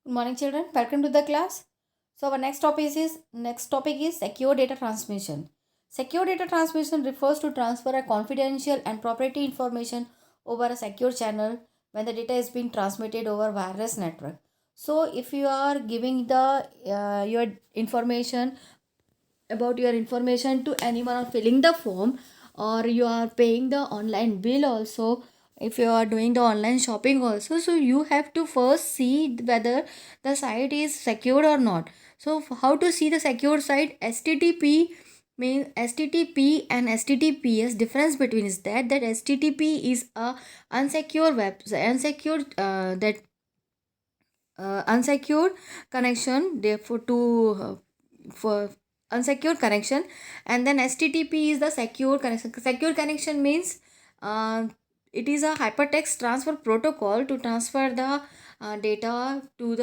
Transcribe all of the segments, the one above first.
Good morning, children. Welcome to the class. So our next topic is secure data transmission. Secure data transmission refers to transfer a confidential and proprietary information over a secure channel when the data is being transmitted over wireless network. So if you are giving the your information about your information to anyone or filling the form, or you are paying the online bill also, if you are doing the online shopping also, so you have to first see whether the site is secured or not. So how to see the secure site? STTP means STTP and STTPS difference between is that STTP is a unsecure web unsecured that unsecured connection, therefore to for unsecured connection, and then STTP is the secure connection. Secure connection means it is a hypertext transfer protocol to transfer the data to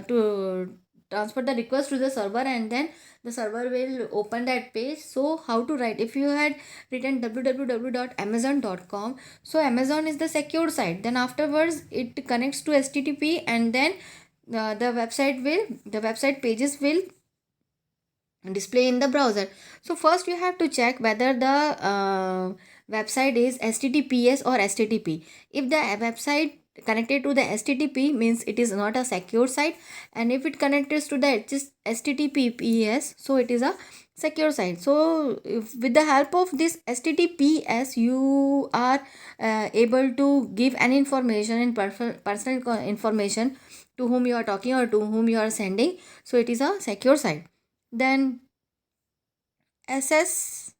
to transfer the request to the server, and then the server will open that page. So how to write? If you had written www.amazon.com, so Amazon is the secure site, then afterwards it connects to STTP, and then the website pages will display in the browser. So first you have to check whether the website is HTTPS or STTP. If the website connected to the STTP, means it is not a secure site, and if it connected to the HTTPS, so it is a secure site. So with the help of this HTTPS, you are able to give any information in personal information to whom you are talking or to whom you are sending. So it is a secure site. Then SS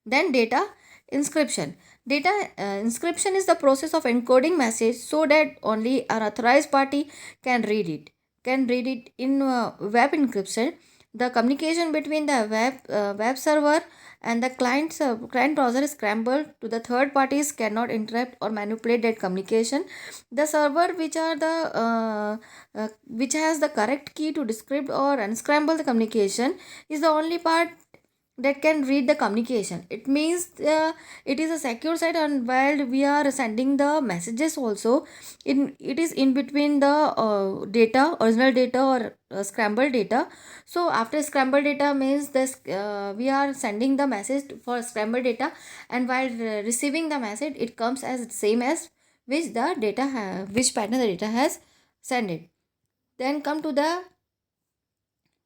then data inscription. Data inscription is the process of encoding message so that only an authorized party can read it in web encryption. The communication between the web server and the client browser is scrambled to the third parties cannot interrupt or manipulate that communication. The server which has the correct key to decrypt or unscramble the communication is the only part that can read the communication. It means it is a secure site, and while we are sending the messages also, it is in between the data, original data, or scrambled data. So after scrambled data means this we are sending the message for scrambled data, and while receiving the message, it comes as same as which pattern the data has sent it. Then come to the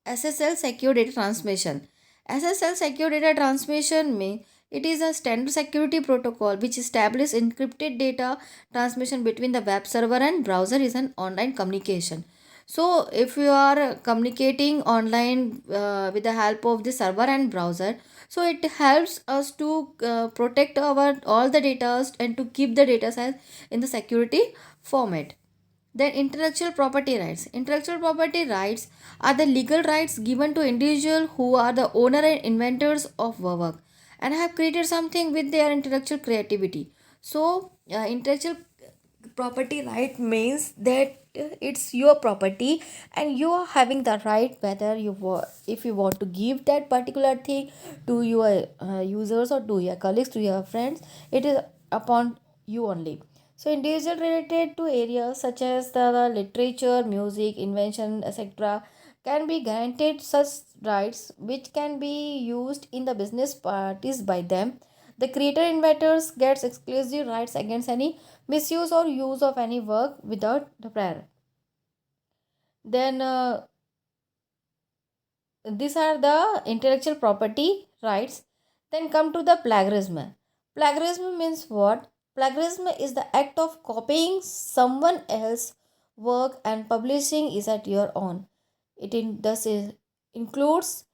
SSL secure data transmission. SSL secure data transmission means it is a standard security protocol which establishes encrypted data transmission between the web server and browser is an online communication. So if you are communicating online with the help of the server and browser, so it helps us to protect our all the data and to keep the data as in the security format. Then intellectual property rights. Intellectual property rights are the legal rights given to individuals who are the owner and inventors of work and have created something with their intellectual creativity. So intellectual property right means that it's your property, and you are having the right whether if you want to give that particular thing to your users or to your colleagues, to your friends. It is upon you only. So individual related to areas such as the literature, music, invention, etc. can be granted such rights which can be used in the business parties by them. The creator inventors gets exclusive rights against any misuse or use of any work without the prior. Then these are the intellectual property rights. Then come to the plagiarism. Plagiarism means what? Plagiarism is the act of copying someone else's work and publishing is at your own. Thus includes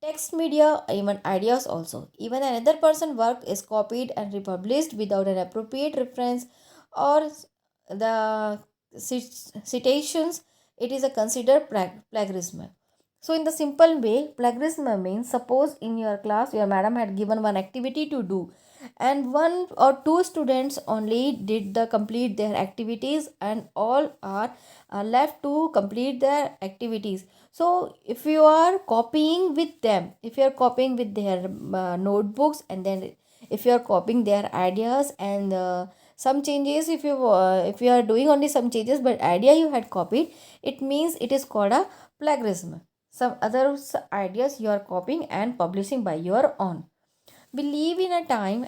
text media, even ideas also. Even another person's work is copied and republished without an appropriate reference or the citations. It is a considered plagiarism. So in the simple way, plagiarism means suppose in your class your madam had given one activity to do, and one or two students only did the complete their activities, and all are left to complete their activities. So if you are copying with them, if you are copying with their notebooks, and then if you are copying their ideas and some changes, if you are doing only some changes but idea you had copied, it means it is called a plagiarism. Some other ideas you are copying and publishing by your own. We live in a time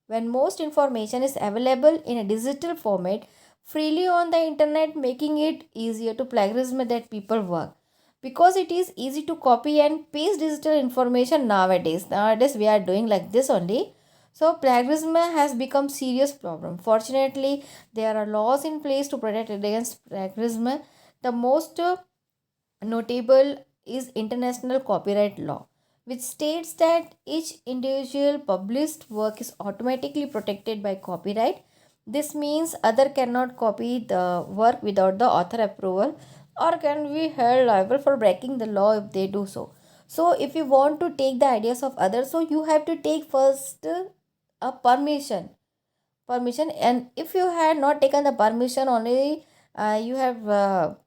when most information is available in a digital format freely on the internet, making it easier to plagiarism that people work. Because it is easy to copy and paste digital information nowadays. Nowadays we are doing like this only. So plagiarism has become serious problem. Fortunately, there are laws in place to protect against plagiarism. The most notable is international copyright law, which states that each individual published work is automatically protected by copyright. This means other cannot copy the work without the author approval or can be held liable for breaking the law if they do so. So if you want to take the ideas of others, so you have to take first a permission, and if you had not taken the permission, only you have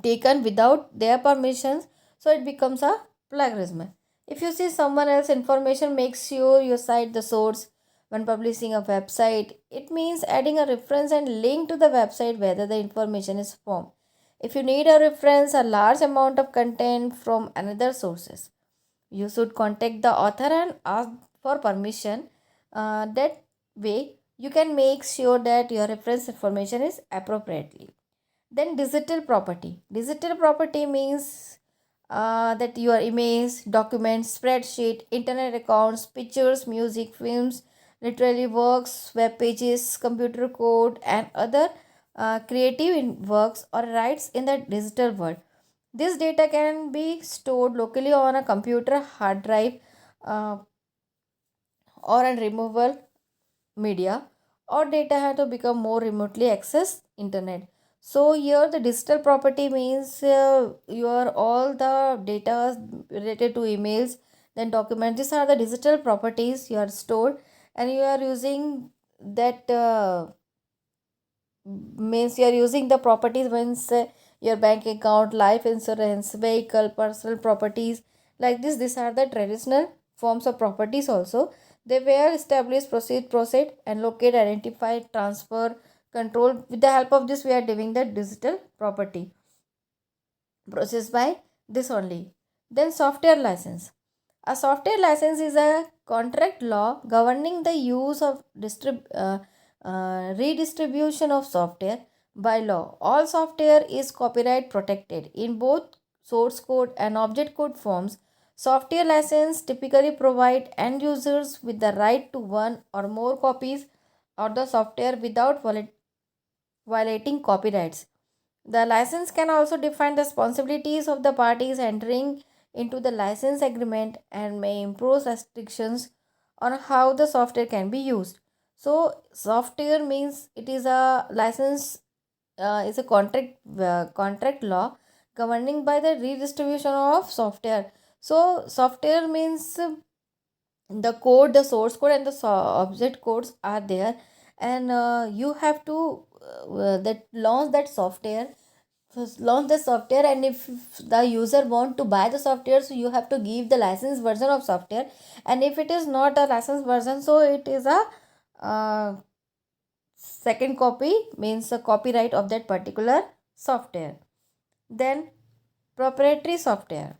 taken without their permissions, so it becomes a plagiarism. If you see someone else information, make sure you cite the source. When publishing a website, it means adding a reference and link to the website whether the information is from. If you need a reference a large amount of content from another sources, you should contact the author and ask for permission. That way you can make sure that your reference information is appropriately. Then digital property. Digital property means that your image, documents, spreadsheet, internet accounts, pictures, music, films, literary works, web pages, computer code, and other creative works or rights in the digital world. This data can be stored locally on a computer hard drive, uh, or a removable media, or data have to become more remotely accessed internet. So here the digital property means your all the data related to emails, then documents, these are the digital properties you are stored, and you are using that means you are using the properties means your bank account, life insurance, vehicle, personal properties, like this. These are the traditional forms of properties also. They were established, proceed and locate, identify, transfer, control. With the help of this we are doing the digital property process by this only. Then software license. A software license is a contract law governing the use of redistribution of software. By law, all software is copyright protected in both source code and object code forms. Software license typically provide end users with the right to one or more copies of the software without violating copyrights. The license can also define the responsibilities of the parties entering into the license agreement and may impose restrictions on how the software can be used. So, software means it is a license, is a contract law governing by the redistribution of software. So, software means the code, the source code, and the object codes are there, and you have to that launch that software. First launch the software, and if the user want to buy the software, so you have to give the licensed version of software, and if it is not a licensed version, so it is a uh, second copy, means a copyright of that particular software. Then proprietary software.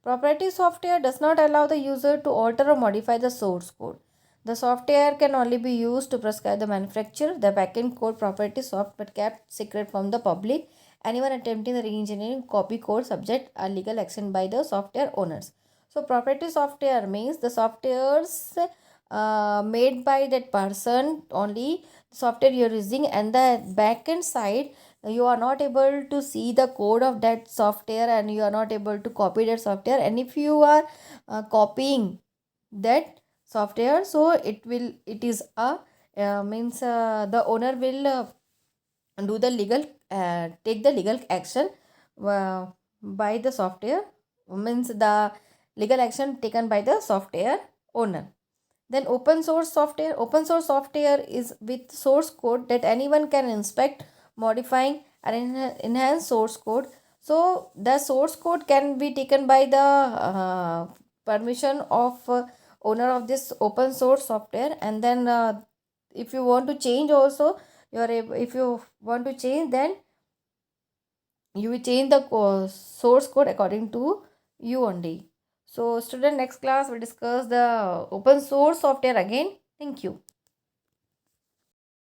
Proprietary software does not allow the user to alter or modify the source code. The software can only be used to prescribe the manufacturer. The backend code proprietary soft but kept secret from the public. Anyone attempting the re-engineering copy code subject a legal action by the software owners. So proprietary software means the softwares made by that person only, software you're using, and the backend side you are not able to see the code of that software and you are not able to copy that software. And if you are copying that software, so it is a means the owner will do the legal take the legal action uh, by the software, means the legal action taken by the software owner. Then open source software. Open source software is with source code that anyone can inspect, modifying and enhance source code. So the source code can be taken by the permission of owner of this open source software, and then if you want to change also, you are able, if you want to change, then you will change the source code according to you only. So student, next class we discuss the open source software again. Thank you.